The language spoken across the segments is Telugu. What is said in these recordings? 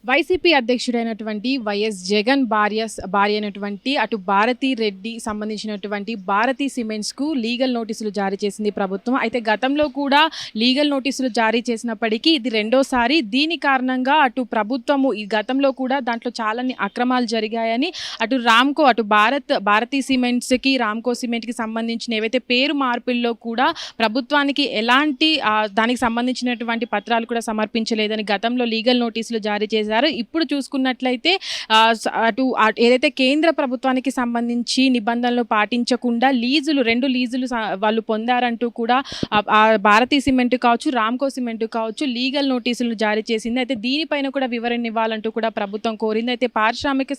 వైసీపీ అధ్యక్షుడైనటువంటి వైఎస్ జగన్ భార్య అయినటువంటి అటు భారతీ రెడ్డి సంబంధించినటువంటి భారతీ సిమెంట్స్కు లీగల్ నోటీసులు జారీ చేసింది ప్రభుత్వం. అయితే గతంలో కూడా లీగల్ నోటీసులు జారీ చేసినప్పటికీ ఇది రెండోసారి. దీని కారణంగా అటు ప్రభుత్వము ఈ గతంలో కూడా దాంట్లో చాలా అక్రమాలు జరిగాయని అటు రామ్కో అటు భారతీ సిమెంట్స్కి రామ్కో సిమెంట్కి సంబంధించిన ఏవైతే పేరు మార్పుల్లో కూడా ప్రభుత్వానికి ఎలాంటి దానికి సంబంధించినటువంటి పత్రాలు కూడా సమర్పించలేదని గతంలో లీగల్ నోటీసులు జారీ చేశారు. ఇప్పుడు చూసుకున్నట్లయితే అటు ఏదైతే కేంద్ర ప్రభుత్వానికి సంబంధించి నిబంధనలు పాటించకుండా రెండు లీజులు వాళ్ళు పొందారంటూ కూడా భారతీ సిమెంట్ కావచ్చు రామ్కో సిమెంట్ కావచ్చు లీగల్ నోటీసులు జారీ చేసింది. అయితే దీనిపైన కూడా వివరణ ఇవ్వాలంటూ కూడా ప్రభుత్వం కోరింది. అయితే పారిశ్రామిక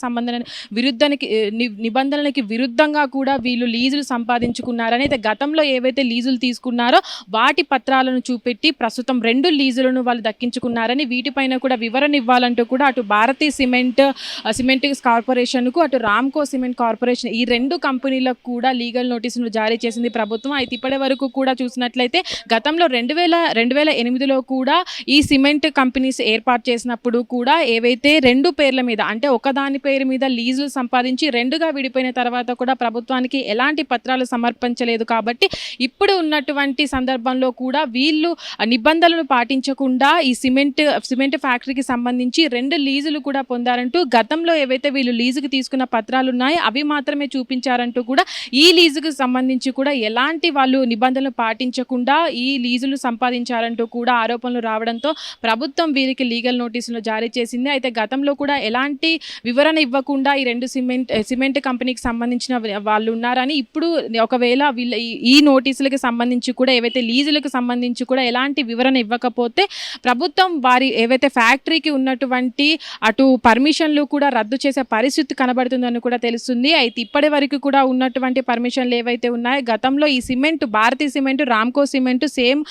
నిబంధనలకి విరుద్ధంగా కూడా వీళ్ళు లీజులు సంపాదించుకున్నారని, అయితే గతంలో ఏవైతే లీజులు తీసుకున్నారో వాటి పత్రాలను చూపెట్టి ప్రస్తుతం 2 లీజులను వాళ్ళు దక్కించుకున్నారని, వీటిపైన కూడా వివరణ ఇవ్వాలంటూ కూడా అటు భారతీ సిమెంట్ కార్పొరేషన్కు అటు రామ్కో సిమెంట్ కార్పొరేషన్ ఈ 2 కంపెనీలకు కూడా లీగల్ నోటీసులు జారీ చేసింది ప్రభుత్వం. అయితే ఇప్పటి వరకు కూడా చూసినట్లయితే గతంలో 2008లో కూడా ఈ సిమెంట్ కంపెనీస్ ఏర్పాటు చేసినప్పుడు కూడా ఏవైతే 2 పేర్ల మీద అంటే ఒకదాని పేరు మీద లీజులు సంపాదించి 2గా విడిపోయిన తర్వాత కూడా ప్రభుత్వానికి ఎలాంటి పత్రాలు సమర్పించలేదు. కాబట్టి ఇప్పుడు ఉన్నటువంటి సందర్భంలో కూడా వీళ్ళు నిబంధనలను పాటించకుండా ఈ సిమెంట్ ఫ్యాక్టరీకి సంబంధించి 2 లీజులు కూడా పొందారంటూ గతంలో ఏవైతే వీళ్ళు లీజుకు తీసుకున్న పత్రాలు ఉన్నాయో అవి మాత్రమే చూపించారంటూ కూడా ఈ లీజుకు సంబంధించి కూడా ఎలాంటి వాళ్ళు నిబంధనలు పాటించకుండా ఈ లీజులు సంపాదించారంటూ కూడా ఆరోపణలు రావడంతో ప్రభుత్వం వీరికి లీగల్ నోటీసులు జారీ చేసింది. అయితే గతంలో కూడా ఎలాంటి వివరణ ఇవ్వకుండా ఈ 2 సిమెంట్ కంపెనీకి సంబంధించిన వాళ్ళు ఉన్నారని, ఇప్పుడు ఒకవేళ వీళ్ళ ఈ నోటీసులకు సంబంధించి కూడా ఏవైతే లీజులకు సంబంధించి కూడా ఎలాంటి వివరణ ఇవ్వకపోతే ప్రభుత్వం వారి ఏవైతే ఫ్యాక్టరీకి ఉన్నటువంటి అటు పర్మిషన్లు కూడా రద్దు చేసే పరిస్థితి కనబడుతుందని కూడా తెలుస్తుంది. అయితే ఇప్పటి వరకు కూడా ఉన్నటువంటి పర్మిషన్లు ఏవైతే ఉన్నాయో గతంలో ఈ cement Bharathi cement Ramco cement same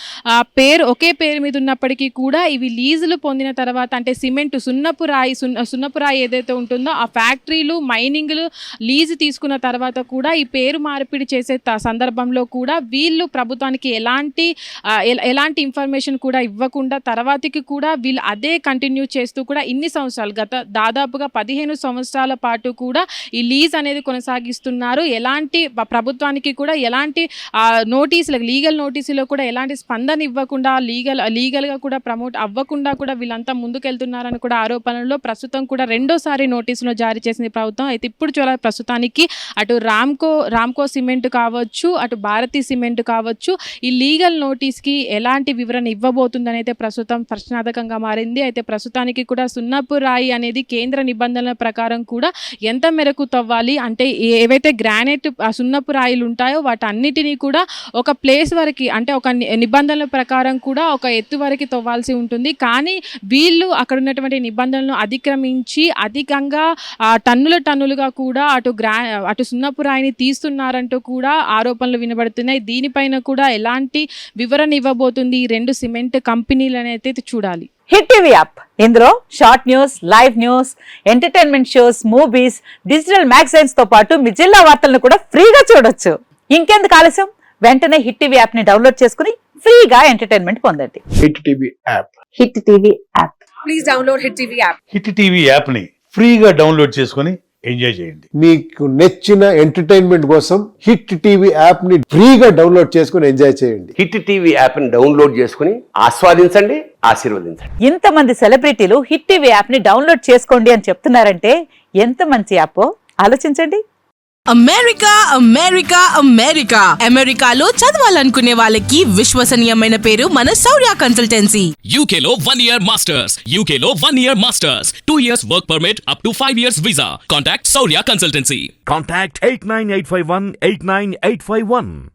ఒకే పేరు మీద ఉన్నప్పటికీ కూడా ఇవి లీజులు పొందిన తర్వాత అంటే సిమెంట్ సున్నపు రాయి ఏదైతే ఉంటుందో ఆ ఫ్యాక్టరీలు మైనింగ్లు లీజు తీసుకున్న తర్వాత కూడా ఈ పేరు మార్పిడి చేసే సందర్భంలో కూడా వీళ్ళు ప్రభుత్వానికి ఎలాంటి ఇన్ఫర్మేషన్ కూడా ఇవ్వకుండా తర్వాతకి కూడా వీళ్ళు అదే కంటిన్యూ చేస్తూ కూడా ఇన్ని సంవత్సరాలు దాదాపుగా 15 సంవత్సరాల పాటు కూడా ఈ లీజ్ అనేది కొనసాగిస్తున్నారు. ఎలాంటి ప్రభుత్వానికి కూడా ఎలాంటి లీగల్ నోటీసులో కూడా ఎలాంటి స్పందన ఇవ్వకుండా లీగల్గా కూడా ప్రమోట్ అవ్వకుండా కూడా వీళ్ళంతా ముందుకెళ్తున్నారని కూడా ఆరోపణల్లో ప్రస్తుతం కూడా రెండోసారి నోటీసులు జారీ చేసింది ప్రభుత్వం. అయితే ఇప్పుడు ప్రస్తుతానికి అటు రామ్కో సిమెంట్ కావచ్చు అటు భారతీ సిమెంట్ కావచ్చు ఈ లీగల్ నోటీస్కి ఎలాంటి వివరణ ఇవ్వబోతుందని అయితే ప్రస్తుతం ప్రశ్నార్థకంగా మారింది. అయితే ప్రస్తుతానికి కూడా సున్నపు రాయి అనేది కేంద్ర నిబంధనల ప్రకారం కూడా ఎంత మేరకు తవ్వాలి అంటే ఏవైతే గ్రానైట్ సున్నపు రాయిలు ఉంటాయో వాటన్నిటినీ కూడా ఒక ప్లేస్ వరకు అంటే ఒక నిబంధనల ప్రకారం కూడా ఒక ఎత్తు వరకు తవ్వాల్సి ఉంటుంది. కానీ వీళ్ళు అక్కడ ఉన్నటువంటి నిబంధనలను అతిక్రమించి అధికంగా టన్నులుగా కూడా అటు సున్నపు రాయిని తీస్తున్నారంటూ కూడా ఆరోపణలు వినబడుతున్నాయి. దీనిపైన కూడా ఎలాంటి వివరణ ఇవ్వబోతుంది ఈ 2 సిమెంట్ కంపెనీలు అనేది చూడాలి. హిట్ టీవీ యాప్ ఇందులో short news, live news, entertainment shows, movies, digital magazines తో పాటు మీ జిల్లా వార్తలను కూడా ఫ్రీగా చూడొచ్చు. ఇంకెందుకు ఆలస్యం, వెంటనే హిట్ టీవీ యాప్ ని డౌన్లోడ్ చేసుకుని ఫ్రీగా ఎంటర్టైన్మెంట్ పొందండి. Hit TV app. Hit TV app. Please download hit TV app. Hit TV app ని ఫ్రీగా డౌన్లోడ్ చేసుకుని ఎంజాయ్ చేయండి. మీకు నచ్చిన ఎంటర్టైన్మెంట్ కోసం హిట్ టీవీ యాప్ ని ఫ్రీగా డౌన్లోడ్ చేసుకుని ఎంజాయ్ చేయండి. హిట్ టీవీ యాప్ ని డౌన్లోడ్ చేసుకుని ఆస్వాదించండి, ఆశీర్వదించండి. ఇంతమంది సెలబ్రిటీలు హిట్ టీవీ యాప్ ని డౌన్లోడ్ చేసుకోండి అని చెప్తున్నారంటే ఎంత మంచి యాప్ ఆలోచించండి. అమెరికాలో చదవాలనుకునే వాళ్ళకి విశ్వసనీయమైన పేరు మన శౌర్య కన్సల్టెన్సీ. UK లో 1 year masters, 2 years work permit up to 5 years visa. Contact Shaurya Consultancy. Contact 89851 89851.